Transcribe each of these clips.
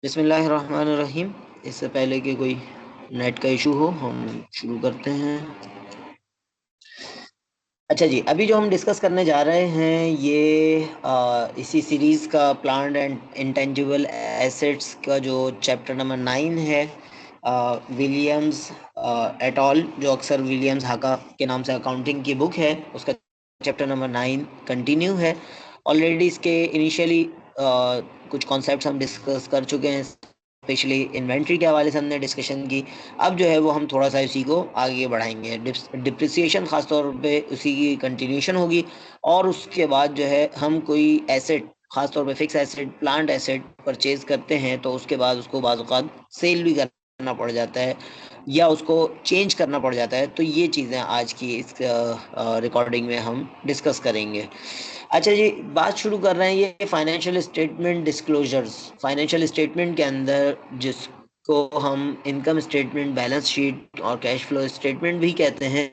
बिस्मिल्लाहिर्रहमानिर्रहीम। इससे पहले कि कोई नेट का इशू हो हम शुरू करते हैं। अच्छा जी, अभी जो हम डिस्कस करने जा रहे हैं ये इसी सीरीज़ का प्लांट एंड इंटेंजिबल एसेट्स का जो चैप्टर नंबर 9 है। विलियम्स एट ऑल, जो अक्सर विलियम्स हाका के नाम से अकाउंटिंग की बुक है, उसका चैप्टर नंबर 9 कंटिन्यू है। ऑलरेडी इसके इनिशियली कुछ कॉन्सेप्ट्स हम डिस्कस कर चुके हैं, स्पेशली इन्वेंट्री के हवाले से हमने डिस्कशन की। अब जो है वो हम थोड़ा सा इसी को आगे बढ़ाएंगे। डिप्रिसिएशन ख़ास तौर पे उसी की कंटिन्यूशन होगी, और उसके बाद जो है हम कोई एसेट, ख़ास तौर पे fix asset, plant asset purchase करते हैं तो उसके बाद उसको बाज़ औक़ात सेल भी करना पड़ जाता है या उसको चेंज करना पड़ जाता है। तो ये चीज़ें आज की इस रिकॉर्डिंग में हम डिस्कस करेंगे। अच्छा जी, बात शुरू कर रहे हैं ये financial statement disclosures. Financial statement के अंदर जिसको हम इनकम स्टेटमेंट, बैलेंस शीट और कैश फ्लो स्टेटमेंट भी कहते हैं,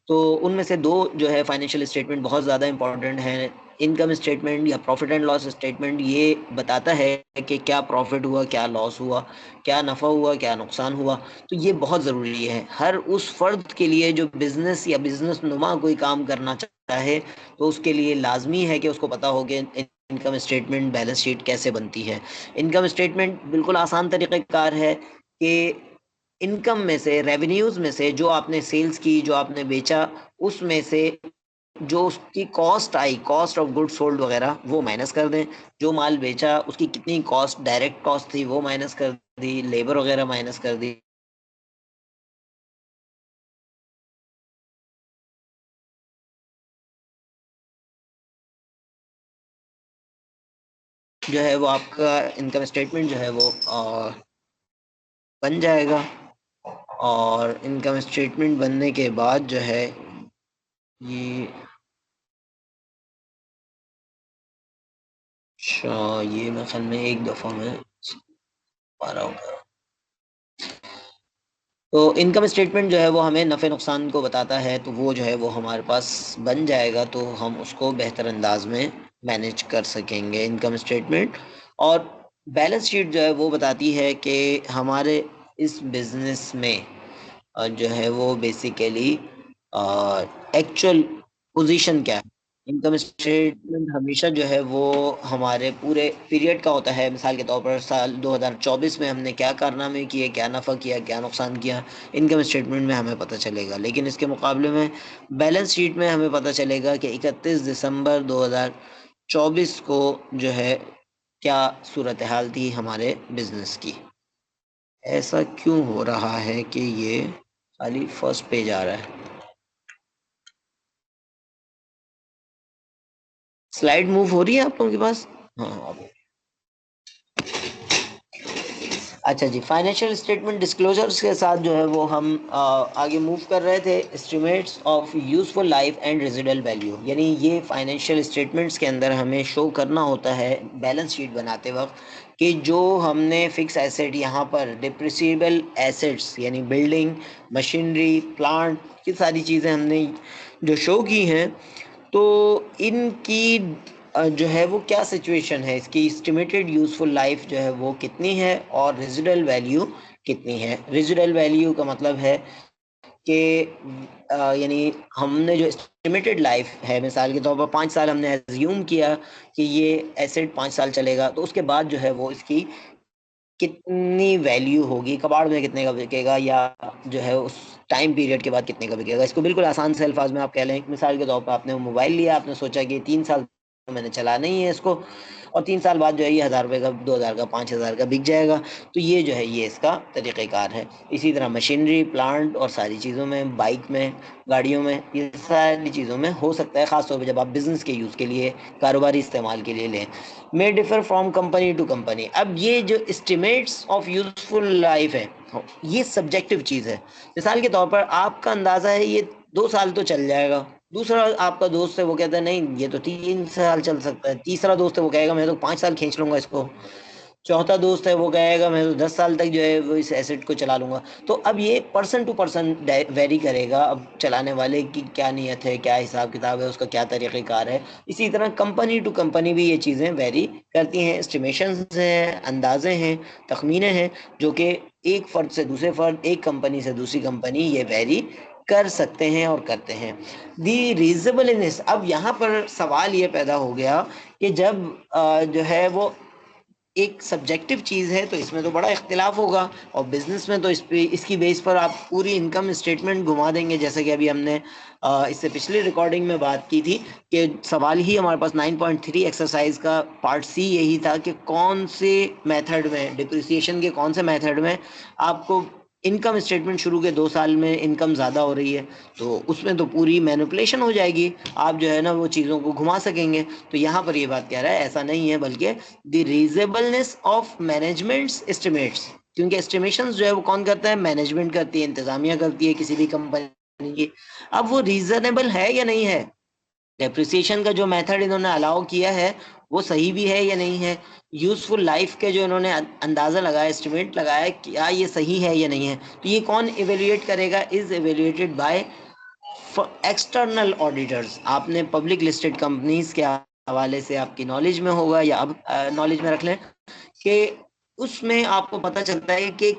तो उनमें से दो जो है फाइनेंशियल स्टेटमेंट बहुत ज़्यादा इंपॉर्टेंट है। इनकम स्टेटमेंट या प्रॉफिट एंड लॉस स्टेटमेंट ये बताता है कि क्या प्रॉफिट हुआ, क्या लॉस हुआ, क्या नफ़ा हुआ, क्या नुकसान हुआ। तो ये बहुत ज़रूरी है हर उस फर्द के लिए जो बिज़नेस या बिज़नेस नुमा कोई काम करना चाहे, तो उसके लिए लाजमी है कि उसको पता हो कि इनकम स्टेटमेंट, बैलेंस शीट कैसे बनती है। इनकम स्टेटमेंट बिल्कुल आसान तरीक़ेकार है कि इनकम में से, रेवेन्यूज़ में से, जो आपने सेल्स की, जो आपने बेचा, उसमें से जो उसकी cost I, cost of goods sold वगैरह, वो माइनस कर दें। जो माल बेचा उसकी कितनी कॉस्ट, डायरेक्ट कॉस्ट थी, वो माइनस कर दी, लेबर वगैरह माइनस कर दी। जो है वो आपका इनकम स्टेटमेंट जो है वो बन जाएगा। और इनकम स्टेटमेंट बनने के बाद जो है ये, अच्छा, ये मैं ख्याल में एक दफ़ा में पा रहा हूँ। तो इनकम स्टेटमेंट जो है वो हमें नफ़े नुकसान को बताता है, तो वो जो है वो हमारे पास बन जाएगा, तो हम उसको बेहतर अंदाज में मैनेज कर सकेंगे इनकम स्टेटमेंट। और बैलेंस शीट जो है वो बताती है कि हमारे इस बिज़नेस में जो है वो बेसिकली एक्चुअल पोजीशन क्या है। इनकम स्टेटमेंट हमेशा जो है वो हमारे पूरे पीरियड का होता है। मिसाल के तौर पर साल 2024 में हमने क्या कारनामे किए, क्या नफ़ा किया, क्या नुकसान किया, इनकम स्टेटमेंट में हमें पता चलेगा। लेकिन इसके मुकाबले में बैलेंस शीट में हमें पता चलेगा कि 31 दिसंबर 2024 को जो है क्या सूरत हाल थी हमारे बिजनेस की। ऐसा क्यों हो रहा है कि ये खाली फर्स्ट पेज आ रहा है? स्लाइड मूव हो रही है आप लोगों के पास? हाँ। अच्छा जी, फाइनेंशियल स्टेटमेंट डिस्क्लोजर्स के साथ जो है वो हम आगे मूव कर रहे थे। Estimates of useful life and residual value, यानी ये फाइनेंशियल स्टेटमेंट्स के अंदर हमें शो करना होता है बैलेंस शीट बनाते वक्त कि जो हमने फिक्स एसेट, यहाँ पर डिप्रिसिएबल एसेट्स यानी बिल्डिंग, मशीनरी, प्लांट, ये सारी चीज़ें हमने जो शो की हैं, तो इनकी जो है वो क्या सिचुएशन है, इसकी एस्टिमेटेड यूज़फुल लाइफ जो है वो कितनी है और रेजिडुअल वैल्यू कितनी है। रेजिडुअल वैल्यू का मतलब है कि यानी हमने जो एस्टिमेटेड लाइफ है, मिसाल के तौर पर 5 साल हमने एज्यूम किया कि ये एसेट 5 साल चलेगा, तो उसके बाद जो है वो इसकी कितनी वैल्यू होगी, कबाड़ में कितने का बिकेगा, या जो है उस टाइम पीरियड के बाद कितने का बिकेगा। इसको बिल्कुल आसान से अल्फाज में आप कह लें, मिसाल के तौर पर आपने मोबाइल लिया, आपने सोचा कि 3 साल मैंने चलाना ही है इसको, और 3 साल बाद जो है ये 1000 रुपये का, 2000 का, 5000 का बिक जाएगा। तो ये जो है ये इसका तरीक़ेकार है। इसी तरह मशीनरी, प्लांट और सारी चीज़ों में, बाइक में, गाड़ियों में, ये सारी चीज़ों में हो सकता है, ख़ासतौर पर जब आप बिज़नेस के यूज़ के लिए, कारोबारी इस्तेमाल के लिए लें। May differ from company to company. अब ये जो एस्टिमेट्स ऑफ यूजफुल लाइफ है, ये सब्जेक्टिव चीज़ है। मिसाल के तौर पर आपका अंदाज़ा है ये 2 साल तो चल जाएगा, दूसरा आपका दोस्त है वो कहता है नहीं ये तो 3 साल चल सकता है, तीसरा दोस्त है वो कहेगा मैं तो 5 साल खींच लूंगा इसको। चौथा दोस्त है वो कहेगा मैं तो 10 साल तक जो है वो इस एसेट को चला लूंगा। तो अब ये पर्सन टू पर्सन वेरी करेगा, अब चलाने वाले की क्या नीयत है, क्या हिसाब किताब है, उसका क्या तरीक़ेकार है। इसी तरह कंपनी टू कंपनी भी ये चीज़ें वेरी करती हैं। एस्टिमेशंस हैं, अंदाजे हैं, तखमीने हैं, जो कि एक फ़र्द से दूसरे फ़र्द, एक कंपनी से दूसरी कंपनी ये वेरी कर सकते हैं और करते हैं। दी रीजनेबलनेस, अब यहाँ पर सवाल ये पैदा हो गया कि जब जो है वो एक सब्जेक्टिव चीज़ है तो इसमें तो बड़ा इख्तिलाफ होगा, और बिजनेस में तो इस पे इसकी बेस पर आप पूरी इनकम स्टेटमेंट घुमा देंगे, जैसे कि अभी हमने इससे पिछली रिकॉर्डिंग में बात की थी कि सवाल ही हमारे पास 9.3 एक्सरसाइज का पार्ट सी यही था कि कौन से मेथड में, डिप्रिसिएशन के कौन से मेथड में आपको इनकम स्टेटमेंट शुरू के 2 साल में इनकम ज़्यादा हो रही है, तो उसमें तो पूरी मैनिपुलेशन हो जाएगी, आप जो है ना वो चीज़ों को घुमा सकेंगे। तो यहाँ पर ये बात कह रहा है ऐसा नहीं है, बल्कि the reasonableness of managements estimates, क्योंकि एस्टिमेशंस जो है वो कौन करता है, मैनेजमेंट करती है, इंतजामिया करती है किसी भी कंपनी की। अब वो रीजनेबल है या नहीं है, डेप्रिसिएशन का जो मेथड इन्होंने अलाउ किया है वो सही भी है या नहीं है, यूजफुल लाइफ के जो इन्होंने अंदाज़ा लगाया, एस्टिमेट लगाया, क्या ये सही है या नहीं है, तो ये कौन इवेल्युएट करेगा, is evaluated by external auditors. आपने पब्लिक लिस्टेड कंपनीज के हवाले से आपकी नॉलेज में होगा, या अब नॉलेज में रख लें कि उसमें आपको पता चलता है कि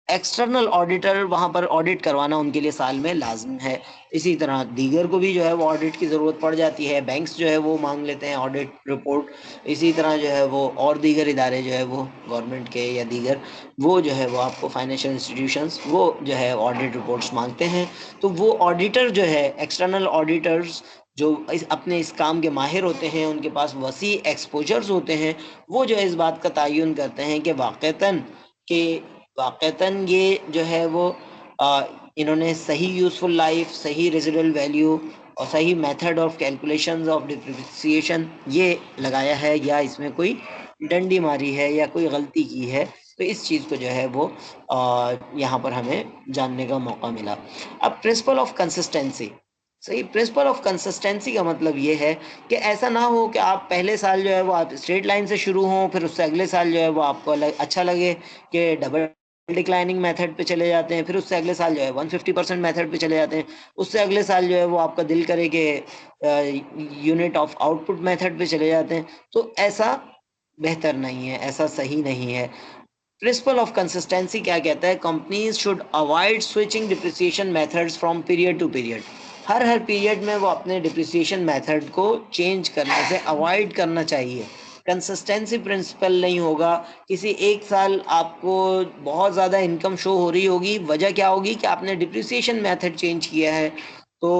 एक्सटर्नल ऑडिटर वहां पर ऑडिट करवाना उनके लिए साल में लाजम है। इसी तरह दीगर को भी जो है वो ऑडिट की ज़रूरत पड़ जाती है, बैंक्स जो है वो मांग लेते हैं ऑडिट रिपोर्ट। इसी तरह जो है वो और दीगर इदारे जो है वो गवर्नमेंट के या दीगर, वो जो है वो आपको फाइनेंशियल इंस्टीट्यूशंस वो जो है ऑडिट रिपोर्ट्स मांगते हैं। तो वो ऑडिटर जो है, एक्सटर्नल ऑडिटर्स जो अपने इस काम के माहिर होते हैं, उनके पास वसी एक्सपोजर्स होते हैं, वो जो है इस बात का तयन करते हैं कि वाक़तन ये जो है वो इन्होंने सही यूज़फुल लाइफ, सही रेजिडुअल वैल्यू और सही method of calculations of depreciation ये लगाया है, या इसमें कोई डंडी मारी है या कोई गलती की है। तो इस चीज़ को जो है वो यहाँ पर हमें जानने का मौका मिला। अब प्रिंसिपल ऑफ कंसिस्टेंसी, सही, प्रिंसिपल ऑफ कंसिस्टेंसी का मतलब ये है कि ऐसा ना हो कि आप पहले साल जो है वो आप स्ट्रेट लाइन से शुरू हों, फिर उससे अगले साल जो है वो आपको अच्छा लगे कि डबल डिक्लाइनिंग मेथड पे चले जाते हैं, फिर उससे अगले साल जो है 150% मेथड पे चले जाते हैं, उससे अगले साल जो है वो आपका दिल करे कि यूनिट ऑफ आउटपुट मेथड पे चले जाते हैं। तो ऐसा बेहतर नहीं है, ऐसा सही नहीं है। प्रिंसिपल ऑफ कंसिस्टेंसी क्या कहता है, companies should avoid switching depreciation methods from period to period. हर पीरियड में वो अपने डिप्रिसिएशन मेथड को चेंज करने से अवॉइड करना चाहिए। कंसिस्टेंसी प्रिंसिपल नहीं होगा, किसी एक साल आपको बहुत ज़्यादा इनकम शो हो रही होगी, वजह क्या होगी कि आपने डिप्रिसिएशन मेथड चेंज किया है। तो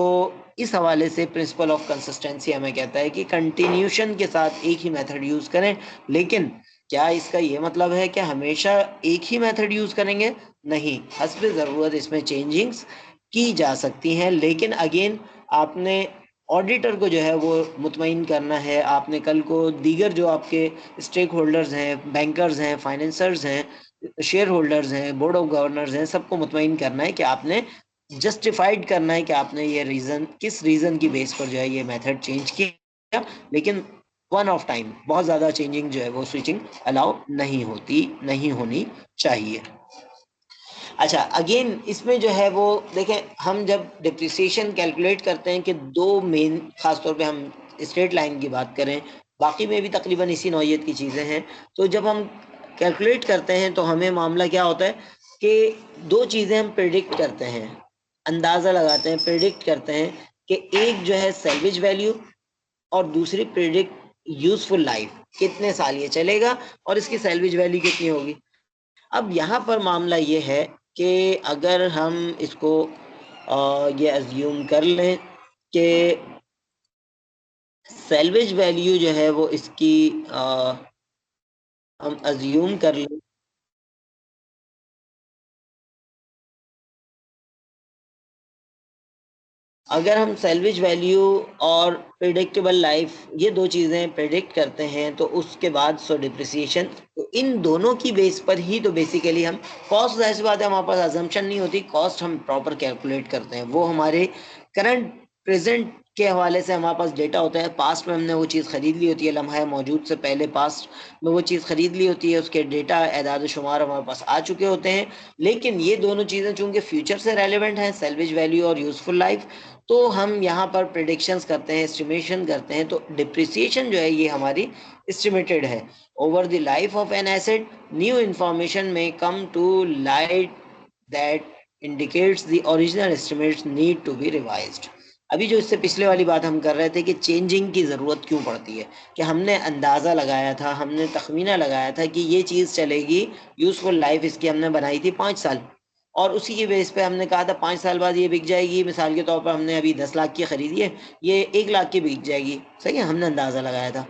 इस हवाले से प्रिंसिपल ऑफ कंसिस्टेंसी हमें कहता है कि कंटिन्यूशन के साथ एक ही मेथड यूज़ करें, लेकिन क्या इसका ये मतलब है कि हमेशा एक ही मेथड यूज़ करेंगे, नहीं, हस्ब ज़रूरत इसमें चेंजिंग्स की जा सकती हैं। लेकिन अगेन आपने ऑडिटर को जो है वो मुतमईन करना है, आपने कल को दीगर जो आपके स्टेक होल्डर्स हैं, बैंकर्स हैं, फाइनेंसर्स हैं, शेयर होल्डर्स हैं, बोर्ड ऑफ गवर्नर्स हैं, सबको मुतमईन करना है कि आपने जस्टिफाइड करना है कि आपने ये रीज़न, किस रीज़न की बेस पर जो है ये मेथड चेंज किया। लेकिन वन ऑफ टाइम बहुत ज़्यादा चेंजिंग जो है वो स्विचिंग अलाउ नहीं होनी चाहिए। अच्छा, अगेन इसमें जो है वो देखें, हम जब डिप्रिसिएशन कैलकुलेट करते हैं कि दो मेन, खासतौर पे हम स्ट्रेट लाइन की बात करें, बाकी में भी तकरीबन इसी नौइयत की चीज़ें हैं, तो जब हम कैलकुलेट करते हैं तो हमें मामला क्या होता है कि दो चीज़ें हम प्रिडिक्ट करते हैं, अंदाज़ा लगाते हैं, प्रिडिक्ट करते हैं कि एक जो है सैल्वेज वैल्यू और दूसरी प्रिडिक्ट यूजफुल लाइफ, कितने साल ये चलेगा और इसकी सैल्वेज वैल्यू कितनी होगी। अब यहाँ पर मामला ये है कि अगर हम इसको ये अज्यूम कर लें कि सैल्वेज वैल्यू जो है वो इसकी हम अज्यूम कर लें, अगर हम सैल्वेज वैल्यू और प्रिडिक्टेबल लाइफ ये दो चीज़ें प्रिडिक्ट करते हैं तो उसके बाद सो डिप्रिसिएशन, तो इन दोनों की बेस पर ही तो बेसिकली हम कॉस्ट, ऐसी बात है हमारे पास अजम्पशन नहीं होती, कॉस्ट हम प्रॉपर कैलकुलेट करते हैं, वो हमारे करंट प्रेजेंट के हवाले से हमारे पास डेटा होता है, पास्ट में हमने वो चीज़ खरीद ली होती है, लम्हा मौजूद से पहले पास्ट में वो चीज़ खरीद ली होती है, उसके डेटा एदाद शुमार हमारे पास आ चुके होते हैं। लेकिन ये दोनों चीज़ें चूंकि फ्यूचर से रेलिवेंट हैं, सैल्वेज वैल्यू और यूजफुल लाइफ, तो हम यहाँ पर प्रिडिक्शंस करते हैं, एस्टिमेशन करते हैं। तो डिप्रिसिएशन जो है ये हमारी एस्टिमेटेड है। Over the life of an asset, new information में come to light that indicates the original estimates need to be revised। अभी जो इससे पिछले वाली बात हम कर रहे थे कि चेंजिंग की ज़रूरत क्यों पड़ती है, कि हमने अंदाज़ा लगाया था, हमने तखमीना लगाया था कि ये चीज़ चलेगी, यूज़फुल लाइफ इसकी हमने बनाई थी 5 साल, और उसी की बेस पे हमने कहा था 5 साल बाद ये बिक जाएगी। मिसाल के तौर पर हमने अभी 10 लाख की खरीदी है, ये 1 लाख की बिक जाएगी, सही है, हमने अंदाज़ा लगाया था।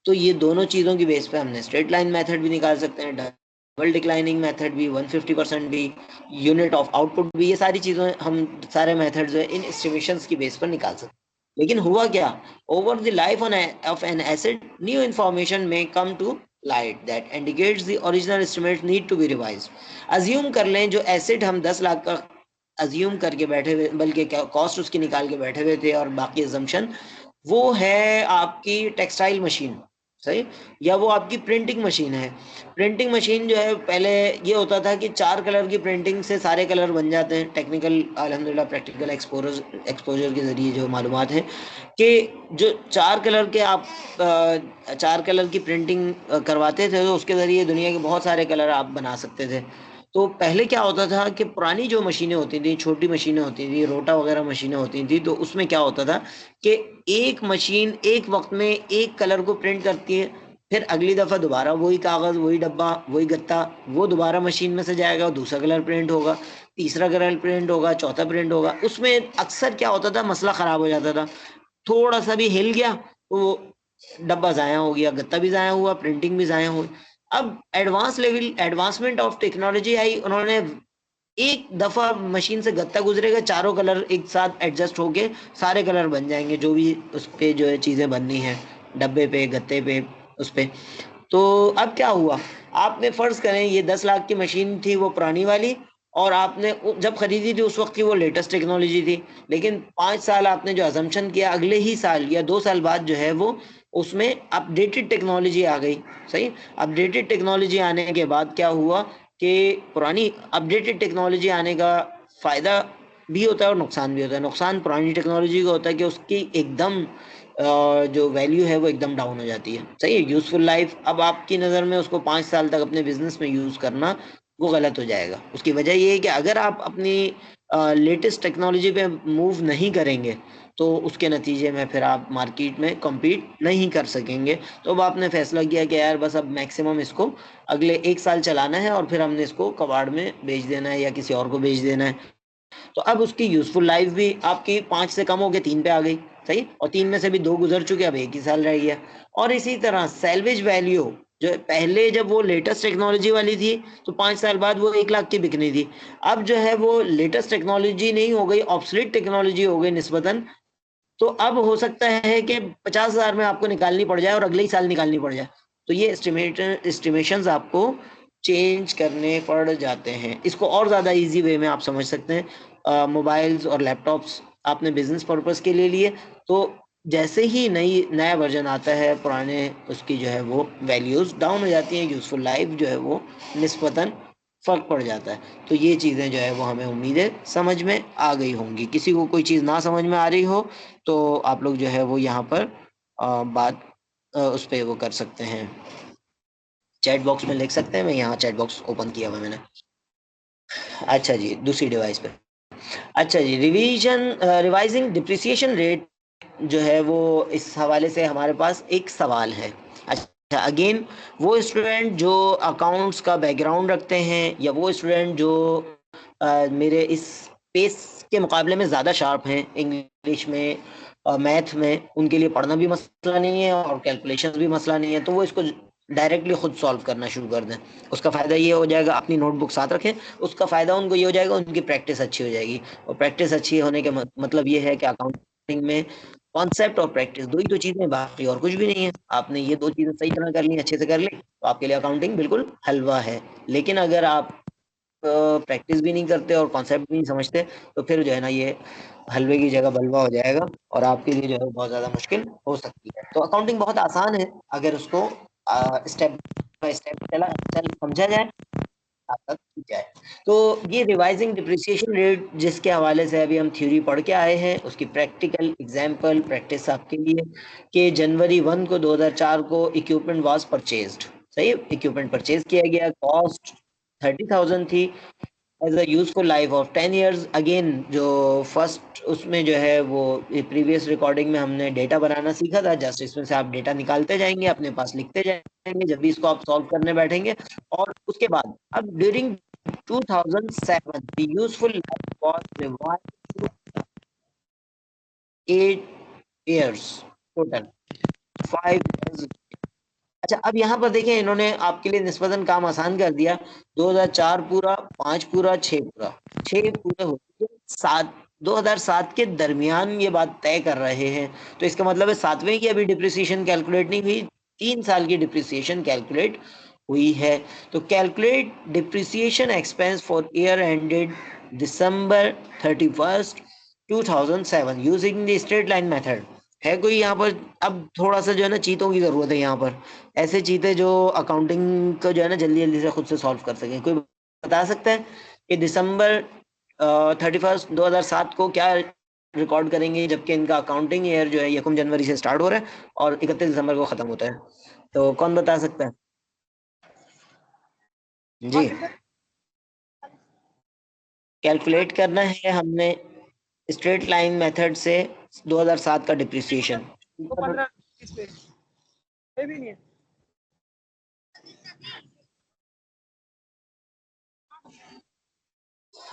तो ये दोनों चीज़ों की बेस पे हमने स्ट्रेट लाइन मेथड भी निकाल सकते हैं, डबल डिक्लाइनिंग मेथड भी, 150% भी, यूनिट ऑफ आउटपुट भी, ये सारी चीज़ें हम सारे मेथड जो है इन एस्टिमेशंस की बेस पर निकाल सकते हैं। लेकिन हुआ क्या, over the life of an asset new information में come to light that indicates the original estimate need to be revised. Assume कर लें जो एसेट हम 10 लाख का अज्यूम करके बैठे हुए, बल्कि कॉस्ट उसकी निकाल के बैठे हुए थे और बाकी अजम्पशन, वो है आपकी टेक्सटाइल मशीन, सही, या वो आपकी प्रिंटिंग मशीन है। प्रिंटिंग मशीन जो है, पहले ये होता था कि 4 कलर की प्रिंटिंग से सारे कलर बन जाते हैं। टेक्निकल अल्हम्दुलिल्लाह प्रैक्टिकल एक्सपोजर के ज़रिए जो मालूमात है कि जो 4 कलर के आप 4 कलर की प्रिंटिंग करवाते थे, तो उसके ज़रिए दुनिया के बहुत सारे कलर आप बना सकते थे। तो पहले क्या होता था कि पुरानी जो मशीनें होती थी, छोटी मशीनें होती थी, रोटा वगैरह मशीनें होती थी, तो उसमें क्या होता था कि एक मशीन एक वक्त में एक कलर को प्रिंट करती है, फिर अगली दफ़ा दोबारा वही कागज़, वही डब्बा, वही गत्ता, वो दोबारा मशीन में से जाएगा, दूसरा कलर प्रिंट होगा, तीसरा कलर प्रिंट होगा, चौथा प्रिंट होगा। उसमें अक्सर क्या होता था, मसला ख़राब हो जाता था, थोड़ा सा भी हिल गया तो डब्बा ज़ाया हो गया, गत्ता भी ज़ाया हुआ, प्रिंटिंग भी ज़ाया हुई। अब एडवांसमेंट ऑफ टेक्नोलॉजी आई, उन्होंने एक दफा मशीन से गत्ता गुजरेगा, चारों कलर एक साथ एडजस्ट होके सारे कलर बन जाएंगे, जो भी उस पे जो है चीजें बननी है, डब्बे पे, गत्ते पे, उस पे। तो अब क्या हुआ, आपने फर्ज करें ये 10 लाख की मशीन थी वो पुरानी वाली, और आपने जब खरीदी थी उस वक्त की वो लेटेस्ट टेक्नोलॉजी थी। लेकिन 5 साल आपने जो अजम्पशन किया, अगले ही साल या 2 साल बाद जो है वो उसमें अपडेटेड टेक्नोलॉजी आ गई, सही। अपडेटेड टेक्नोलॉजी आने के बाद क्या हुआ कि पुरानी अपडेटेड टेक्नोलॉजी आने का फ़ायदा भी होता है और नुकसान भी होता है। नुकसान पुरानी टेक्नोलॉजी का होता है कि उसकी एकदम जो वैल्यू है वो एकदम डाउन हो जाती है, सही है। यूज़फुल लाइफ, अब आपकी नज़र में उसको 5 साल तक अपने बिजनेस में यूज़ करना वो गलत हो जाएगा। उसकी वजह ये है कि अगर आप अपनी लेटेस्ट टेक्नोलॉजी पे मूव नहीं करेंगे तो उसके नतीजे में फिर आप मार्केट में कम्पीट नहीं कर सकेंगे। तो अब आपने फैसला किया कि यार बस अब मैक्सिमम इसको अगले 1 साल चलाना है और फिर हमने इसको कबाड़ में बेच देना है या किसी और को बेच देना है। तो अब उसकी यूजफुल लाइफ भी आपकी 5 से कम हो के 3 पे आ गई, सही, और 3 में से भी 2 गुजर चुके, अब 1 ही साल रह गया। और इसी तरह सैल्वेज वैल्यू, जो पहले जब वो लेटेस्ट टेक्नोलॉजी वाली थी तो 5 साल बाद वो 1 लाख की बिकनी थी, अब जो है वो लेटेस्ट टेक्नोलॉजी नहीं हो गई, ऑब्सोलीट टेक्नोलॉजी हो गई निस्बतन। तो अब हो सकता है कि 50,000 में आपको निकालनी पड़ जाए और अगले ही साल निकालनी पड़ जाए। तो ये एस्टिमेशंस आपको चेंज करने पड़ जाते हैं। इसको और ज़्यादा इजी वे में आप समझ सकते हैं, मोबाइल्स और लैपटॉप्स आपने बिजनेस पर्पस के लिए लिए, तो जैसे ही नया वर्जन आता है, पुराने उसकी जो है वो वैल्यूज़ डाउन हो जाती हैं, यूज़फुल लाइफ जो है वो निस्बतन फ़र्क पड़ जाता है। तो ये चीज़ें जो है वो हमें उम्मीद है समझ में आ गई होंगी। किसी को कोई चीज़ ना समझ में आ रही हो तो आप लोग जो है वो यहाँ पर बात उस पे वो कर सकते हैं, चैट बॉक्स में लिख सकते हैं। मैं यहाँ चैट बॉक्स ओपन किया हुआ मैंने। अच्छा जी, दूसरी डिवाइस पे। अच्छा जी, रिवाइजिंग डिप्रिसिएशन रेट जो है वो, इस हवाले से हमारे पास एक सवाल है। अच्छा, अगेन वो स्टूडेंट जो अकाउंट्स का बैकग्राउंड रखते हैं या वो स्टूडेंट जो मेरे इस पेस के मुकाबले में ज़्यादा शार्प हैं इंग्लिश में, मैथ में, उनके लिए पढ़ना भी मसला नहीं है और कैलकुलेशन भी मसला नहीं है, तो वो इसको डायरेक्टली खुद सॉल्व करना शुरू कर दें। उसका फ़ायदा ये हो जाएगा, अपनी नोटबुक साथ रखें, उसका फ़ायदा उनको ये हो जाएगा, उनकी प्रैक्टिस अच्छी हो जाएगी। और प्रैक्टिस अच्छी होने का मतलब ये है कि अकाउंटिंग में कॉन्सेप्ट और प्रैक्टिस दो ही तो चीज़ें, बाकी और कुछ भी नहीं है। आपने ये 2 चीज़ें सही तरह कर ली, अच्छे से कर ली, तो आपके लिए अकाउंटिंग बिल्कुल हलवा है। लेकिन अगर आप प्रैक्टिस भी नहीं करते और कॉन्सेप्ट भी नहीं समझते, तो फिर जो है ना ये हलवे की जगह बलवा हो जाएगा और आपके लिए जो है बहुत ज़्यादा मुश्किल हो सकती है। तो अकाउंटिंग बहुत आसान है अगर उसको स्टेप बाय स्टेप चल समझा जाए, तक की जाए। तो ये रिवाइजिंग डिप्रिसिएशन रेट जिसके हवाले से अभी हम थ्योरी पढ़ के आए हैं, उसकी प्रैक्टिकल एग्जांपल प्रैक्टिस आपके लिए कि जनवरी 1 को 2004 को इक्विपमेंट वाज परचेज्ड। सही, इक्विपमेंट परचेज किया गया, कॉस्ट 30,000 थी, as a useful life of 10 years. Again जो फर्स्ट उसमें जो है वो प्रीवियस रिकॉर्डिंग में हमने डेटा बनाना सीखा था, जस्ट इसमें से आप डेटा निकालते जाएंगे, अपने पास लिखते जाएंगे जब भी इसको आप सॉल्व करने बैठेंगे। और उसके बाद अब during 2007 the useful life was revised to 8 years total, 5 years। अच्छा, अब यहाँ पर देखें, इन्होंने आपके लिए निस्बतन काम आसान कर दिया। 2004 पूरा, 5 पूरा, 6 पूरा, 6 पूरे हो चुके, 7 2007 के दरमियान ये बात तय कर रहे हैं। तो इसका मतलब है 7वें की अभी डिप्रिसिएशन कैलकुलेट नहीं हुई, 3 साल की डिप्रिसिएशन कैलकुलेट हुई है। तो calculate depreciation expense for year ended December 31st 2007 using the straight line method. है कोई यहाँ पर? अब थोड़ा सा जो है ना चीतों की जरूरत है यहाँ पर, ऐसे चीते जो अकाउंटिंग को जो है ना जल्दी जल्दी से खुद से सॉल्व कर सकें। कोई बता सकता है कि दिसंबर 31 2007 को क्या रिकॉर्ड करेंगे, जबकि इनका अकाउंटिंग ईयर जो है 1 जनवरी से स्टार्ट हो रहा है और 31 दिसंबर को खत्म होता है? तो कौन बता सकता है जी? कैलकुलेट करना है हमने स्ट्रेट लाइन मेथड से 2007 का डिप्रिसिएशन।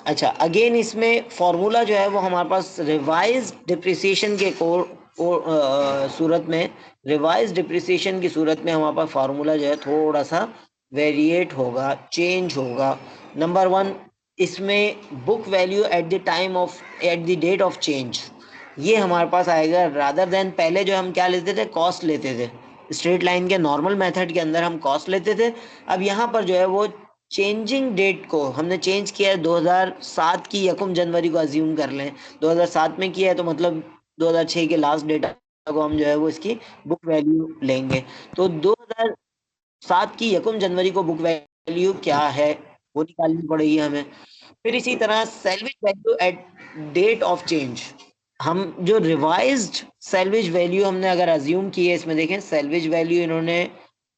अच्छा, अगेन इसमें फॉर्मूला जो है वो हमारे पास रिवाइज डिप्रिसिएशन के सूरत में, रिवाइज डिप्रिसिएशन की सूरत में हमारे पास फॉर्मूला जो है थोड़ा सा वेरिएट होगा, चेंज होगा। नंबर 1, इसमें book value at the time of, at the date of change, ये हमारे पास आएगा रादर देन पहले जो हम क्या लेते थे, कॉस्ट लेते थे। स्ट्रेट लाइन के नॉर्मल मेथड के अंदर हम कॉस्ट लेते थे। अब यहाँ पर जो है वो चेंजिंग डेट को हमने चेंज किया है, 2007 की 1 जनवरी को अज्यूम कर लें। 2007 में किया है तो मतलब 2006 के लास्ट डेटा को हम जो है वो इसकी बुक वैल्यू लेंगे। तो 2007 की 1 जनवरी को बुक वैल्यू क्या है वो निकालनी पड़ेगी हमें। फिर इसी तरह salvage value at date of change, हम जो रिवाइज्ड सेल्वेज वैल्यू हमने अगर अज्यूम की है, इसमें देखें सेल्वेज वैल्यू इन्होंने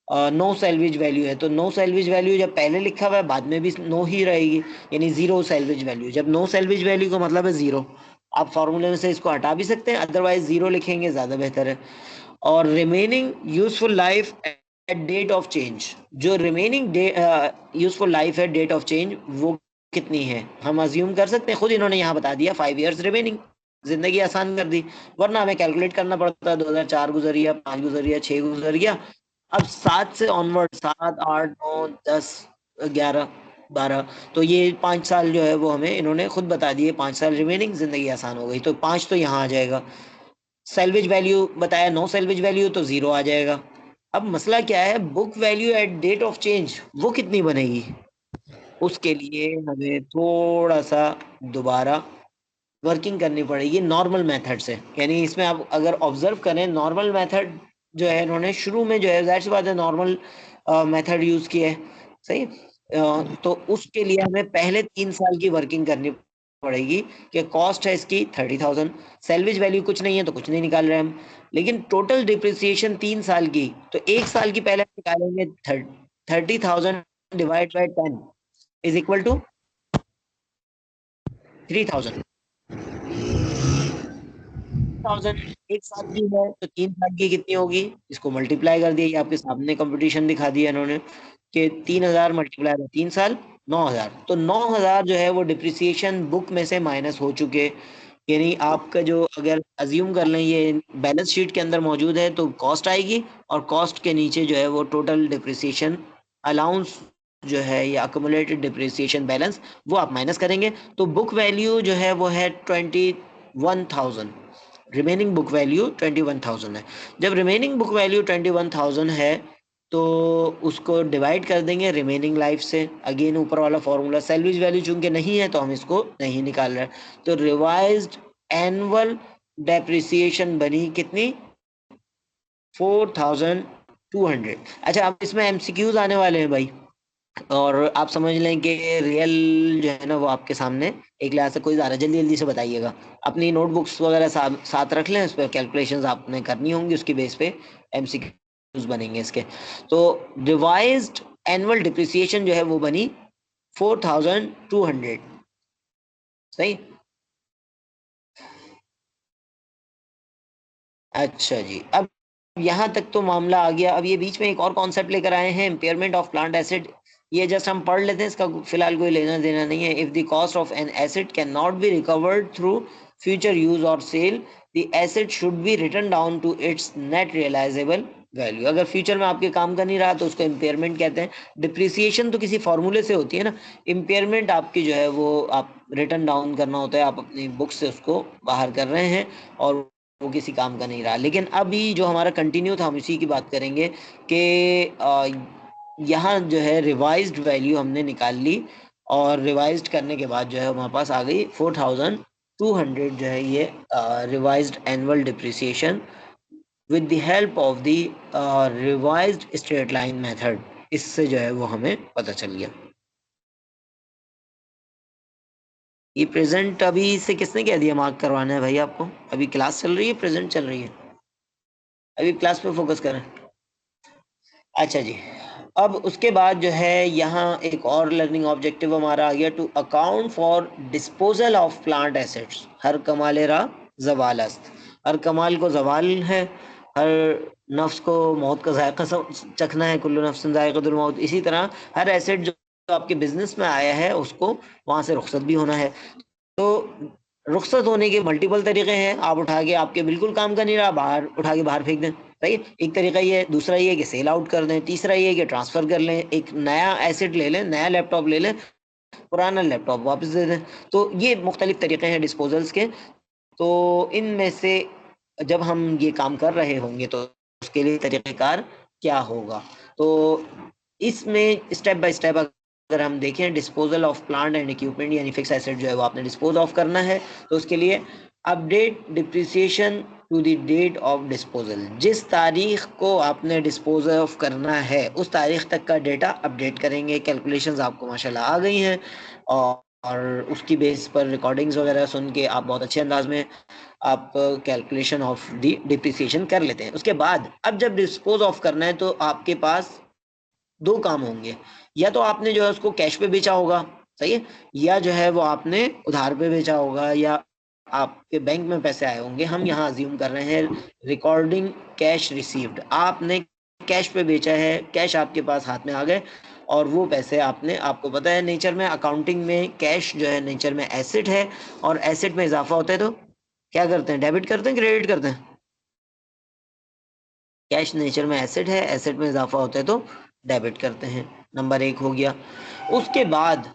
नो सेल्वेज वैल्यू है, तो नो सेल्वेज वैल्यू जब पहले लिखा हुआ है बाद में भी नो ही रहेगी, यानी जीरो सेल्वेज वैल्यू। जब नो सेल्वेज वैल्यू का मतलब है जीरो, आप फॉर्मूले में से इसको हटा भी सकते हैं, अदरवाइज जीरो लिखेंगे ज्यादा बेहतर है। और remaining useful life at date of change, जो रिमेनिंग यूजफुल लाइफ है डेट ऑफ चेंज वो कितनी है, हम अज्यूम कर सकते हैं, खुद इन्होंने यहाँ बता दिया 5 इयर्स रिमेनिंग, जिंदगी आसान कर दी। वरना हमें कैलकुलेट करना पड़ता, 2004 गुजर गया, 5 गुजर गया, 6 गुजर गया, अब 7 से ऑनवर्ड, 7 8 9 10 11 12, तो ये 5 साल जो है वो हमें इन्होंने खुद बता दिए, 5 साल रिमेनिंग, जिंदगी आसान हो गई। तो 5 तो यहाँ आ जाएगा। सेल्वेज वैल्यू बताया, नो सेल्वेज वैल्यू तो जीरो आ जाएगा। अब मसला क्या है, book value at date of change वो कितनी बनेगी, उसके लिए हमें थोड़ा सा दोबारा वर्किंग करनी पड़ेगी नॉर्मल मेथड से। यानी इसमें आप अगर ऑब्जर्व करें, नॉर्मल मेथड जो है इन्होंने शुरू में जो है, जाहिर सी बात है नॉर्मल मेथड यूज किया है, सही। तो उसके लिए हमें पहले 3 साल की वर्किंग करनी पड़ेगी कि कॉस्ट है इसकी 30,000, सेल्वेज वैल्यू कुछ नहीं है तो कुछ नहीं निकाल रहे हम, लेकिन टोटल डिप्रिसिएशन 3 साल की, तो 1 साल की पहले निकालेंगे। 30,000 divide by 10 is equal to 3,000। 1000 1 साल की है तो 3 साल की कितनी होगी, इसको मल्टीप्लाई कर दिया, ये आपके सामने कंपटीशन दिखा दिया इन्होंने कि 3,000 मल्टीप्लाई बाय 3 साल 9,000, तो 9,000 जो है वो डिप्रिसिएशन बुक में से माइनस हो चुके। यानी आपका जो, अगर अज्यूम कर लें ये बैलेंस शीट के अंदर मौजूद है, तो कॉस्ट आएगी और कॉस्ट के नीचे जो है वो टोटल डिप्रिसिएशन अलाउंस जो है या अक्यूमुलेटेड डिप्रिसिएशन बैलेंस, वो आप माइनस करेंगे। तो बुक वैल्यू जो है वो है 21,000, रिमेनिंग बुक वैल्यू 21,000 है। जब रिमेनिंग बुक वैल्यू 21,000 है तो उसको डिवाइड कर देंगे रिमेनिंग लाइफ से। अगेन ऊपर वाला फॉर्मूला, सैलवेज वैल्यू चूंकि नहीं है तो हम इसको नहीं निकाल रहे। तो रिवाइज्ड एनुअल डेप्रिसिएशन बनी कितनी, 4200। अच्छा, अब इसमें एमसीक्यूज आने वाले हैं भाई, और आप समझ लें कि रियल जो है ना वो आपके सामने एक लिहाज से कोई ज़्यादा, जल्दी जल्दी से बताइएगा। अपनी नोटबुक्स वगैरह साथ रख लें, उस पर कैलकुलेशंस आपने करनी होंगी, उसकी बेस पे एमसीक्यूज बनेंगे इसके। तो रिवाइज्ड एनुअल डिप्रिसिएशन जो है वो बनी 4200। सही। अच्छा जी, अब यहाँ तक तो मामला आ गया। अब ये बीच में एक और कॉन्सेप्ट लेकर आए हैं, इम्पेयरमेंट ऑफ प्लांट एसिड। ये जस्ट हम पढ़ लेते हैं, इसका फिलहाल कोई लेना देना नहीं है। If the cost of an asset can not be recovered through future use और sale, the asset should be written down to its net realisable value. अगर फ्यूचर में आपके काम का नहीं रहा तो उसको इम्पेयरमेंट कहते हैं। डिप्रिसिएशन तो किसी फॉर्मूले से होती है ना, इम्पेयरमेंट आपकी जो है वो आप रिटर्न डाउन करना होता है, आप अपनी बुक से उसको बाहर कर रहे हैं और वो किसी काम का नहीं रहा। लेकिन अभी जो हमारा कंटिन्यू था हम इसी की बात करेंगे कि यहाँ जो है रिवाइज्ड वैल्यू हमने निकाल ली, और रिवाइज्ड करने के बाद जो है हमारे पास आ गई 4200 जो है ये revised annual depreciation with the help of the revised straight line method. इससे जो है वो हमें पता चल गया। ये प्रेजेंट अभी से किसने कह दिया मार्क करवाना है भाई आपको? अभी क्लास चल रही है, प्रेजेंट चल रही है? अभी क्लास पे फोकस करें। अच्छा जी, अब उसके बाद जो है यहाँ एक और लर्निंग ऑब्जेक्टिव हमारा आ गया, to account for disposal of plant assets. हर कमाल रा जवाल अस्त। हर कमाल को जवाल है, हर नफ्स को मौत का जायका चखना है, कुल्लु नफ्सिन जायकातुल मौत। इसी तरह हर एसेट जो आपके बिजनेस में आया है उसको वहां से रुखसत भी होना है। तो रुखसत होने के मल्टीपल तरीके हैं। आप उठा के, आपके बिल्कुल काम का नहीं रहा, बाहर उठा के बाहर फेंक दें, सही है, एक तरीका ये है। दूसरा ये है कि सेल आउट कर दें। तीसरा ये है कि ट्रांसफर कर लें, एक नया एसेट ले लें, नया लैपटॉप ले लें, पुराना लैपटॉप वापस दे दें। तो ये मुख्तलिफ तरीके हैं डिस्पोजल्स के। तो इनमें से जब हम ये काम कर रहे होंगे तो उसके लिए तरीक़ेकार क्या होगा, तो इसमें स्टेप बाय स्टेप अगर हम देखें, disposal of plant and equipment यानी फिक्स एसेट जो है वो आपने डिस्पोज ऑफ करना है। तो उसके लिए update depreciation to the date of disposal. जिस तारीख को आपने डिस्पोज ऑफ करना है उस तारीख तक का डेटा अपडेट करेंगे। कैलकुलेशंस आपको माशाल्लाह आ गई हैं, और उसकी बेस पर रिकॉर्डिंग्स वगैरह सुन के आप बहुत अच्छे अंदाज में आप कैलकुलेशन ऑफ दी डिप्रिसिएशन कर लेते हैं। उसके बाद अब जब डिस्पोज ऑफ करना है तो आपके पास दो काम होंगे। या तो आपने जो है उसको कैश पे बेचा होगा, सही है, या जो है वो आपने उधार पे बेचा होगा, या आपके बैंक में पैसे आए होंगे। हम यहाँ अज्यूम कर रहे हैं रिकॉर्डिंग कैश रिसीव्ड। आपने कैश पे बेचा है, कैश आपके पास हाथ में आ गए, और वो पैसे आपने, आपको पता है नेचर में अकाउंटिंग में कैश जो है नेचर में एसेट है, और एसेट में इजाफा होता है तो क्या करते हैं, डेबिट करते हैं, क्रेडिट करते हैं? कैश नेचर में एसेट है, एसेट में इजाफा होता है तो डेबिट करते हैं। नंबर एक हो गया। उसके बाद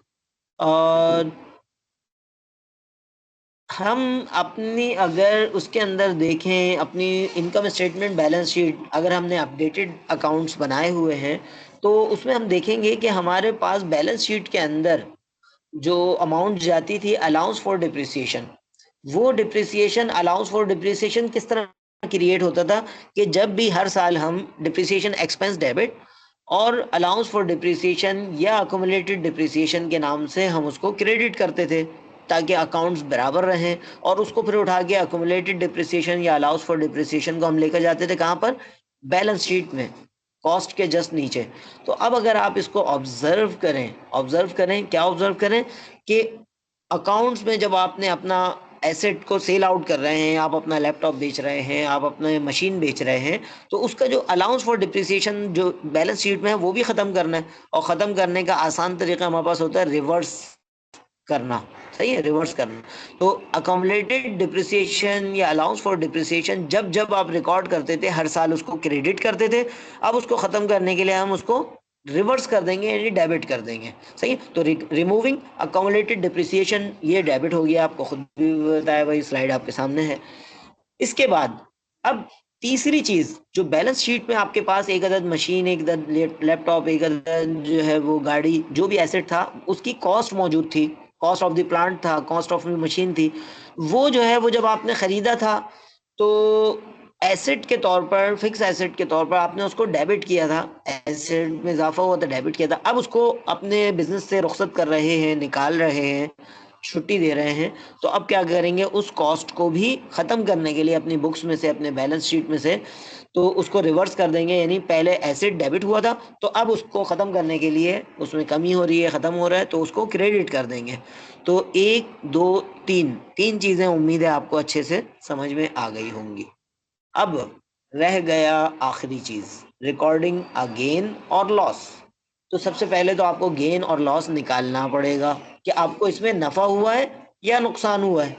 हम अपनी अगर उसके अंदर देखें अपनी इनकम स्टेटमेंट, बैलेंस शीट, अगर हमने अपडेटेड अकाउंट्स बनाए हुए हैं तो उसमें हम देखेंगे कि हमारे पास बैलेंस शीट के अंदर जो अमाउंट जाती थी अलाउंस फॉर डिप्रिसिएशन, वो डिप्रिसिएशन, अलाउंस फॉर डिप्रिसिएशन किस तरह क्रिएट होता था कि जब भी हर साल हम डिप्रिसिएशन एक्सपेंस डेबिट और अलाउंस फॉर डिप्रिसिएशन या अकोमुलेटेड डिप्रिसिएशन के नाम से हम उसको क्रेडिट करते थे, ताकि अकाउंट्स बराबर रहें। और उसको फिर उठा के अकोमुलेटेड डिप्रिसिएशन या अलाउंस फॉर डिप्रिसिएशन को हम लेकर जाते थे कहाँ पर, बैलेंस शीट में, कॉस्ट के जस्ट नीचे। तो अब अगर आप इसको ऑब्जर्व करें, ऑब्जर्व करें, क्या ऑब्जर्व करें कि अकाउंट्स में जब आपने अपना एसेट को सेल आउट कर रहे हैं, आप अपना लैपटॉप बेच रहे हैं, आप अपना मशीन बेच रहे हैं, तो उसका जो अलाउंस फॉर डिप्रिसिएशन जो बैलेंस शीट में है वो भी ख़त्म करना है। और ख़त्म करने का आसान तरीका हमारे पास होता है रिवर्स करना, सही है, रिवर्स करना। तो अकोमुलेटेड डिप्रिसिएशन या अलाउंस फॉर डिप्रिसिएशन जब जब आप रिकॉर्ड करते थे हर साल उसको क्रेडिट करते थे। अब उसको ख़त्म करने के लिए हम उसको रिवर्स कर देंगे यानी डेबिट कर देंगे, सही है। तो रिमूविंग अकोमुलेटेड डिप्रिसिएशन, ये डेबिट हो गया, आपको खुद भी बताया, वही स्लाइड आपके सामने है। इसके बाद अब तीसरी चीज, जो बैलेंस शीट में आपके पास एक अदद मशीन, एक अदद लैपटॉप, एक अदद जो है वो गाड़ी, जो भी एसेट था उसकी कॉस्ट मौजूद थी, कॉस्ट ऑफ द प्लांट था, कॉस्ट ऑफ मशीन थी, वो जो है वो जब आपने खरीदा था तो एसेट के तौर पर, फिक्स एसेट के तौर पर आपने उसको डेबिट किया था, एसेट में इजाफा हुआ था, डेबिट किया था। अब उसको अपने बिजनेस से रुखसत कर रहे हैं, निकाल रहे हैं, छुट्टी दे रहे हैं, तो अब क्या करेंगे, उस कॉस्ट को भी खत्म करने के लिए अपनी बुक्स में से, अपने बैलेंस शीट में से, तो उसको रिवर्स कर देंगे। यानी पहले एसेट डेबिट हुआ था, तो अब उसको खत्म करने के लिए, उसमें कमी हो रही है, खत्म हो रहा है, तो उसको क्रेडिट कर देंगे। तो एक दो तीन, तीन चीजें उम्मीद है आपको अच्छे से समझ में आ गई होंगी। अब रह गया आखिरी चीज, रिकॉर्डिंग अ गेन और लॉस। तो सबसे पहले तो आपको गेन और लॉस निकालना पड़ेगा कि आपको इसमें नफा हुआ है या नुकसान हुआ है,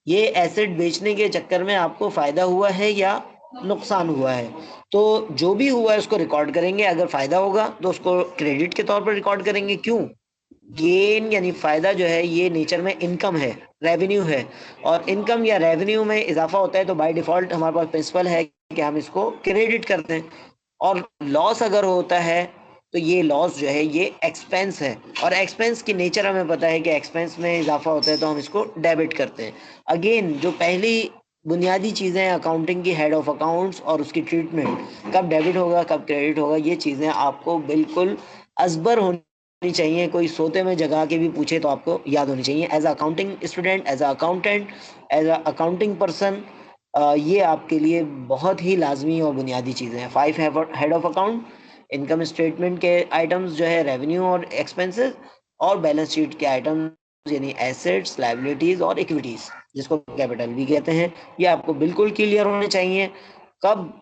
ये एसेट बेचने के चक्कर में आपको फायदा हुआ है या नुकसान हुआ है। तो जो भी हुआ है उसको रिकॉर्ड करेंगे, अगर फायदा होगा तो उसको क्रेडिट के तौर पर रिकॉर्ड करेंगे। क्यों? गेन यानी फायदा जो है ये नेचर में इनकम है, रेवेन्यू है, और इनकम या रेवेन्यू में इजाफा होता है तो बाय डिफॉल्ट हमारे पास प्रिंसिपल है कि हम इसको क्रेडिट करते हैं। और लॉस अगर होता है तो ये लॉस जो है ये एक्सपेंस है, और एक्सपेंस की नेचर हमें पता है कि एक्सपेंस में इजाफा होता है तो हम इसको डेबिट करते हैं। अगेन जो पहली बुनियादी चीज़ें अकाउंटिंग की, हेड ऑफ अकाउंट्स और उसकी ट्रीटमेंट, कब डेबिट होगा कब क्रेडिट होगा, ये चीज़ें आपको बिल्कुल अजबर होनी चाहिए। कोई सोते में जगा के भी पूछे तो आपको याद होनी चाहिए। As accounting student, as accountant, as accounting person, ये आपके लिए बहुत ही लाजमी और बुनियादी चीज़ें हैं। 5 head of account, income statement के आइटम्स जो है रेवेन्यू और एक्सपेंसेस, और बैलेंस शीट के आइटम्स यानी एसेट्स, लायबिलिटीज और इक्विटीज, जिसको कैपिटल भी कहते हैं, ये आपको बिल्कुल क्लियर होने चाहिए। कब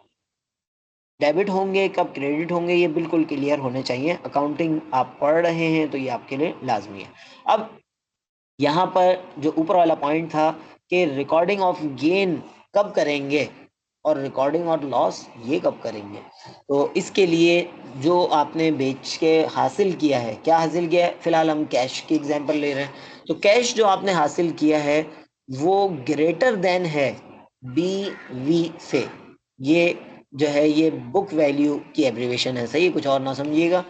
डेबिट होंगे कब क्रेडिट होंगे ये बिल्कुल क्लियर होने चाहिए। अकाउंटिंग आप पढ़ रहे हैं तो ये आपके लिए लाजमी है। अब यहाँ पर जो ऊपर वाला पॉइंट था कि रिकॉर्डिंग ऑफ गेन कब करेंगे और रिकॉर्डिंग और लॉस ये कब करेंगे, तो इसके लिए जो आपने बेच के हासिल किया है, क्या हासिल किया है, फिलहाल हम कैश की एग्जांपल ले रहे हैं, तो कैश जो आपने हासिल किया है वो ग्रेटर देन है बी वी से। ये जो है ये बुक वैल्यू की एब्रीवेशन है, सही, कुछ और ना समझिएगा।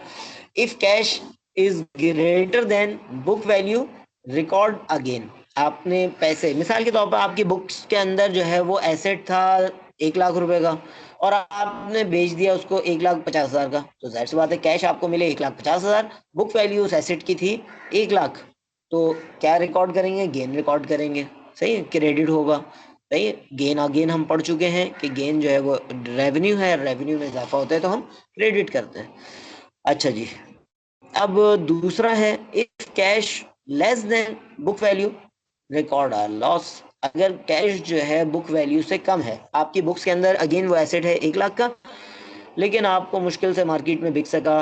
If cash is greater than book value, record again. आपने पैसे, मिसाल के तौर पर आपकी बुक्स के अंदर जो है वो एसेट था 1 लाख रुपए का, और आपने बेच दिया उसको 1,50,000 का, तो जाहिर सी बात है कैश आपको मिले 1,50,000, बुक वैल्यू उस एसेट की थी 1 लाख, तो क्या रिकॉर्ड करेंगे, गेन रिकॉर्ड करेंगे, सही है, क्रेडिट होगा। सही है, गेन अगेन हम पढ़ चुके हैं कि गेन जो है वो रेवेन्यू है, रेवेन्यू में इजाफा होता है तो हम क्रेडिट करते हैं। अच्छा जी, अब दूसरा है, if cash less then book value, record a loss. अगर कैश जो है बुक वैल्यू से कम है, आपकी बुक्स के अंदर अगेन वो एसेट है 1 लाख का, लेकिन आपको मुश्किल से मार्केट में बिक सका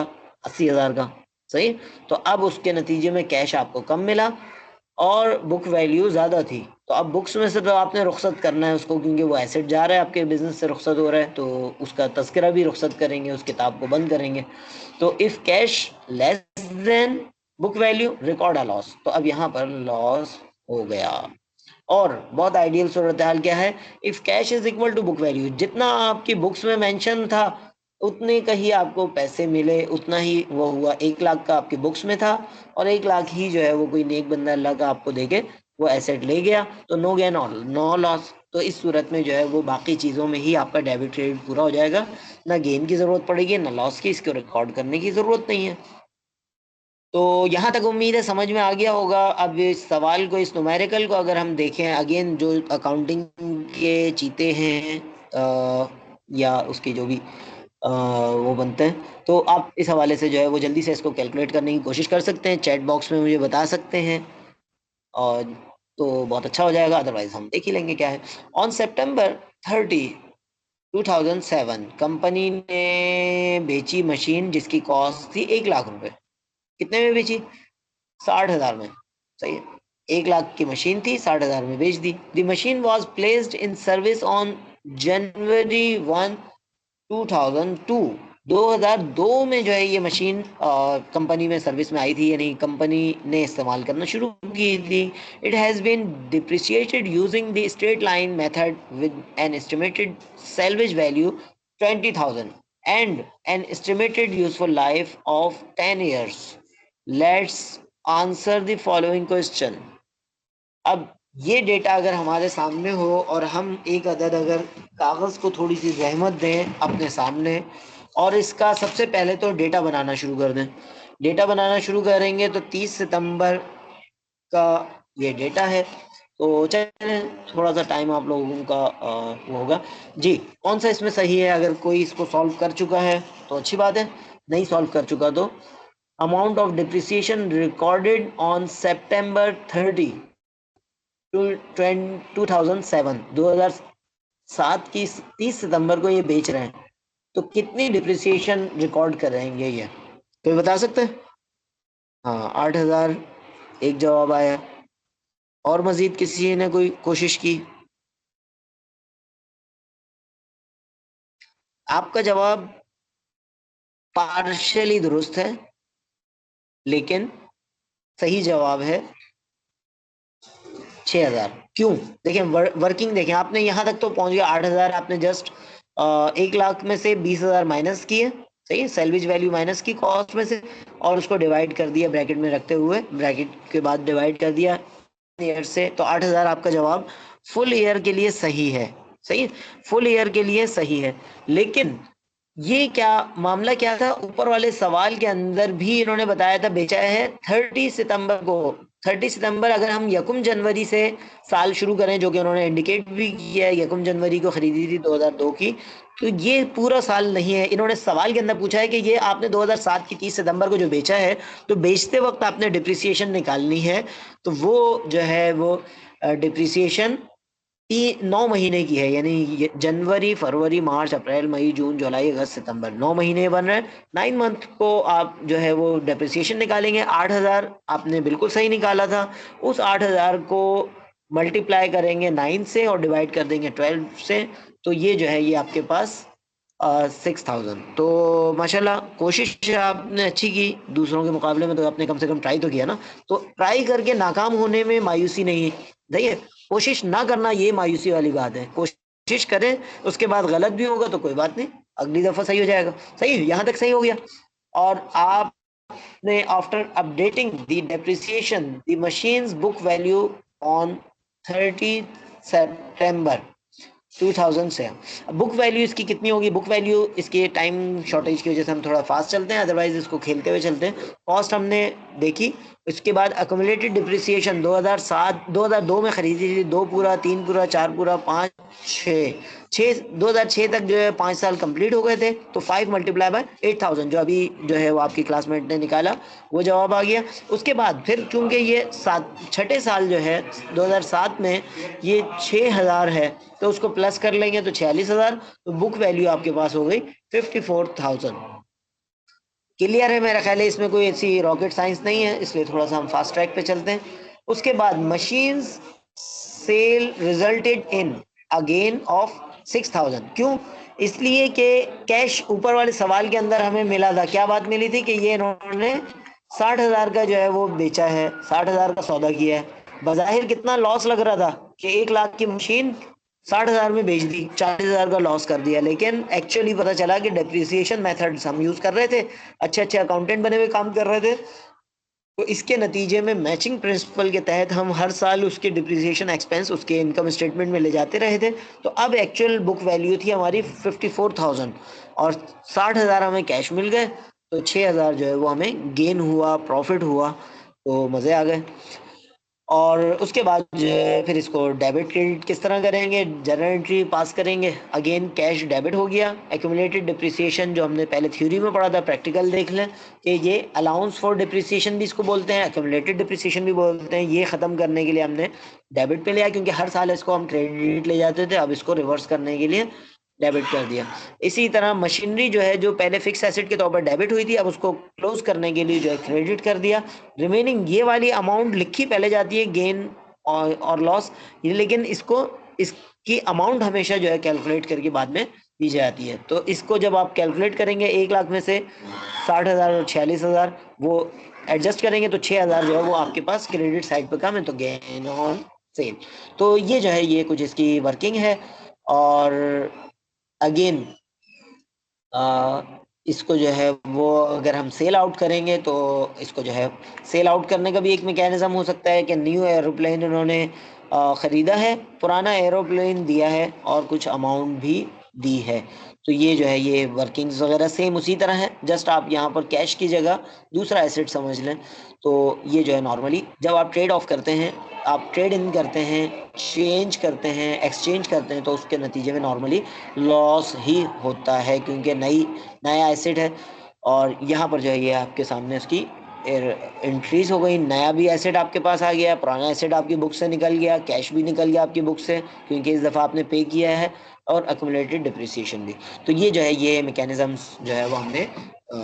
80,000 का, सही, तो अब उसके नतीजे में कैश आपको कम मिला और बुक वैल्यू ज्यादा थी, तो अब बुक्स में से तो आपने रुखसत करना है उसको, क्योंकि वो एसेट जा रहा है, आपके बिजनेस से रुखसत हो रहा है, तो उसका तस्करा भी रुखसत करेंगे, उस किताब को बंद करेंगे। तो if cash less then book value, record a loss, तो अब यहाँ पर लॉस हो गया। और बहुत आइडियल सूरत हाल क्या है, if cash is equal to book value, जितना आपकी बुक्स में मेंशन था उतने का ही आपको पैसे मिले, उतना ही वो हुआ, 1 लाख का आपकी बुक्स में था और 1 लाख ही जो है वो कोई नेक बंदा अल्लाह का आपको देके वो एसेट ले गया, तो नो गेन और नो लॉस। तो इस सूरत में जो है वो बाकी चीज़ों में ही आपका डेबिट क्रेडिट पूरा हो जाएगा, ना गेन की ज़रूरत पड़ेगी ना लॉस की, इसको रिकॉर्ड करने की ज़रूरत नहीं है। तो यहाँ तक उम्मीद है समझ में आ गया होगा। अब इस सवाल को, इस न्यूमेरिकल को अगर हम देखें, अगेन जो अकाउंटिंग के चीते हैं या उसके जो भी वो बनते हैं, तो आप इस हवाले से जो है वो जल्दी से इसको कैलकुलेट करने की कोशिश कर सकते हैं, चैट बॉक्स में मुझे बता सकते हैं, और तो बहुत अच्छा हो जाएगा, अदरवाइज हम देख ही लेंगे क्या है। ऑन September 30, 2007 कंपनी ने बेची मशीन जिसकी कॉस्ट थी 1 लाख रुपए। कितने में बेची? 60,000 में, सही है, 1 लाख की मशीन थी, 60,000 में बेच दी। The machine was placed in service on January 1, 2002। 2002 में जो है ये मशीन कंपनी में सर्विस में आई थी, यानी कंपनी ने इस्तेमाल करना शुरू की थी। It has been depreciated using the straight line method with an estimated salvage value 20,000 and an estimated useful life of 10 years। Let's answer the following question. अब ये डेटा अगर हमारे सामने हो और हम एक अदद अगर कागज को थोड़ी सी जहमत दें अपने सामने और इसका सबसे पहले तो डेटा बनाना शुरू कर दें। डेटा बनाना शुरू करेंगे तो 30 सितंबर का ये डेटा है। तो चलिए थोड़ा सा टाइम आप लोगों का वो होगा जी। कौन सा इसमें सही है? अगर कोई इसको सॉल्व कर चुका है तो अच्छी बात है, नहीं सॉल्व कर चुका तो amount of depreciation recorded on September 30 2007 की 30 सितंबर को ये बेच रहे हैं, तो कितनी डिप्रिसिएशन रिकॉर्ड करेंगे ये कोई बता सकते हैं? हाँ 8,000 एक जवाब आया। और मजीद किसी ने कोई कोशिश की? आपका जवाब पार्शियली दुरुस्त है, लेकिन सही जवाब है 6,000। क्यों? देखिए वर्किंग देखें, आपने यहाँ तक तो पहुंच गया 8,000, आपने जस्ट 1 लाख में से 20,000 माइनस किए, सही है, सैलवेज वैल्यू माइनस की कॉस्ट में से, और उसको डिवाइड कर दिया ब्रैकेट में रखते हुए, ब्रैकेट के बाद डिवाइड कर दिया ईयर से, तो 8,000 आपका जवाब फुल ईयर के लिए सही है। सही है, फुल ईयर के लिए सही है। लेकिन ये क्या मामला क्या था, ऊपर वाले सवाल के अंदर भी इन्होंने बताया था बेचा है 30 सितंबर को। 30 सितंबर अगर हम यकुम जनवरी से साल शुरू करें, जो कि उन्होंने इंडिकेट भी किया है, यकुम जनवरी को खरीदी थी 2002 की, तो ये पूरा साल नहीं है। इन्होंने सवाल के अंदर पूछा है कि ये आपने 2007 की 30 सितंबर को जो बेचा है, तो बेचते वक्त आपने डिप्रिसिएशन निकालनी है, तो वो जो है वो डिप्रिसिएशन 9 महीने की है, यानी जनवरी फरवरी मार्च अप्रैल मई जून जुलाई अगस्त सितंबर, 9 महीने बन रहे हैं। 9 मंथ को आप जो है वो डेप्रिसिएशन निकालेंगे। 8,000 आपने बिल्कुल सही निकाला था। उस 8,000 को मल्टीप्लाई करेंगे 9 से और डिवाइड कर देंगे 12 से, तो ये जो है ये आपके पास 6,000। तो माशाल्लाह कोशिश आपने अच्छी की, दूसरों के मुकाबले में तो आपने कम से कम ट्राई तो किया ना। तो ट्राई करके नाकाम होने में मायूसी नहीं है, देखिए कोशिश ना करना ये मायूसी वाली बात है। कोशिश करें, उसके बाद गलत भी होगा तो कोई बात नहीं, अगली दफा सही हो जाएगा। सही है, यहाँ तक सही हो गया। और आपने after updating the depreciation the machines book value on 30 सितंबर 2000 से, बुक वैल्यू इसकी कितनी होगी? बुक वैल्यू इसके टाइम शॉर्टेज की वजह से हम थोड़ा फास्ट चलते हैं, अदरवाइज इसको खेलते हुए चलते हैं। कॉस्ट हमने देखी, इसके बाद अक्यूमुलेटेड डिप्रिसिएशन 2002 में खरीदी थी, 2 पूरा 3 पूरा 4 पूरा 5 6 6 2006 तक जो है 5 साल कंप्लीट हो गए थे, तो 5 मल्टीप्लाई बाय 8,000 जो अभी जो है वो आपकी क्लासमेट ने निकाला, वो जवाब आ गया। उसके बाद फिर चूंकि ये छठे साल जो है 2007 में ये 6,000 है, तो उसको प्लस कर लेंगे तो 46,000, तो बुक वैल्यू आपके पास हो गई 54,000। क्लियर है मेरा ख्याल है, इसमें कोई ऐसी रॉकेट साइंस नहीं है, इसलिए थोड़ा सा हम फास्ट ट्रैक पे चलते हैं। उसके बाद machines sale resulted in a gain of 6,000। क्यों? इसलिए कि कैश ऊपर वाले सवाल के अंदर हमें मिला था, क्या बात मिली थी कि ये इन्होंने 60,000 का जो है वो बेचा है, 60,000 का सौदा किया है। बज़ाहिर कितना लॉस लग रहा था कि 1 लाख की मशीन 60,000 में बेच दी, 40,000 का लॉस कर दिया। लेकिन एक्चुअली पता चला कि डेप्रिसिएशन मेथड्स हम यूज कर रहे थे, अच्छे अच्छे अकाउंटेंट बने हुए काम कर रहे थे, तो इसके नतीजे में मैचिंग प्रिंसिपल के तहत हम हर साल उसके डिप्रिसिएशन एक्सपेंस उसके इनकम स्टेटमेंट में ले जाते रहे थे। तो अब एक्चुअल बुक वैल्यू थी हमारी 54,000 और 60,000 हमें कैश मिल गए, तो 6,000 जो है वो हमें गेन हुआ, प्रॉफिट हुआ, तो मज़े आ गए। और उसके बाद जो है फिर इसको डेबिट क्रेडिट किस तरह करेंगे, जर्नल एंट्री पास करेंगे, अगेन कैश डेबिट हो गया। एक्यूमुलेटेड डिप्रिसिएशन जो हमने पहले थ्योरी में पढ़ा था, प्रैक्टिकल देख लें कि ये अलाउंस फॉर डिप्रिसिएशन भी इसको बोलते हैं, एक्यूमुलेटेड डिप्रिसिएशन भी बोलते हैं। ये ख़त्म करने के लिए हमने डेबिट पे लिया, क्योंकि हर साल इसको हम क्रेडिट ले जाते थे, अब इसको रिवर्स करने के लिए डेबिट कर दिया। इसी तरह मशीनरी जो है, जो पहले फिक्स एसेट के तौर पर डेबिट हुई थी, अब उसको क्लोज करने के लिए जो है क्रेडिट कर दिया। रिमेनिंग ये वाली अमाउंट लिखी पहले जाती है गेन और लॉस, लेकिन इसको इसकी अमाउंट हमेशा जो है कैलकुलेट करके बाद में पीछे आती है। तो इसको जब आप कैलकुलेट करेंगे 1 लाख में से 60,000 और 46,000 वो एडजस्ट करेंगे तो 6,000 जो है वो आपके पास क्रेडिट साइड पे कम है, तो गेन ऑन सेल। तो ये जो है ये कुछ इसकी वर्किंग है। और अगेन इसको जो है वो अगर हम सेल आउट करेंगे तो इसको जो है सेल आउट करने का भी एक मैकेनिज्म हो सकता है कि न्यू एरोप्लेन उन्होंने ख़रीदा है, पुराना एरोप्लेन दिया है और कुछ अमाउंट भी दी है। तो ये जो है ये वर्किंग्स वगैरह सेम उसी तरह है, जस्ट आप यहाँ पर कैश की जगह दूसरा एसेट समझ लें। तो ये जो है नॉर्मली जब आप ट्रेड ऑफ करते हैं, आप ट्रेड इन करते हैं, चेंज करते हैं, एक्सचेंज करते हैं, तो उसके नतीजे में नॉर्मली लॉस ही होता है, क्योंकि नया एसेट है। और यहाँ पर जो है ये आपके सामने उसकी इंक्रीज हो गई, नया भी एसेट आपके पास आ गया, पुराना एसेट आपकी बुक से निकल गया, कैश भी निकल गया आपकी बुक से क्योंकि इस दफ़ा आपने पे किया है, और अक्यूमुलेटेड डिप्रिसिएशन भी। तो ये जो है ये मैकेनिज्म्स जो है वो हमने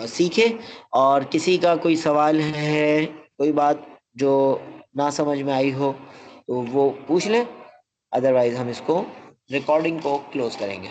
सीखे। और किसी का कोई सवाल है, कोई बात जो ना समझ में आई हो तो वो पूछ लें, अदरवाइज हम इसको रिकॉर्डिंग को क्लोज करेंगे।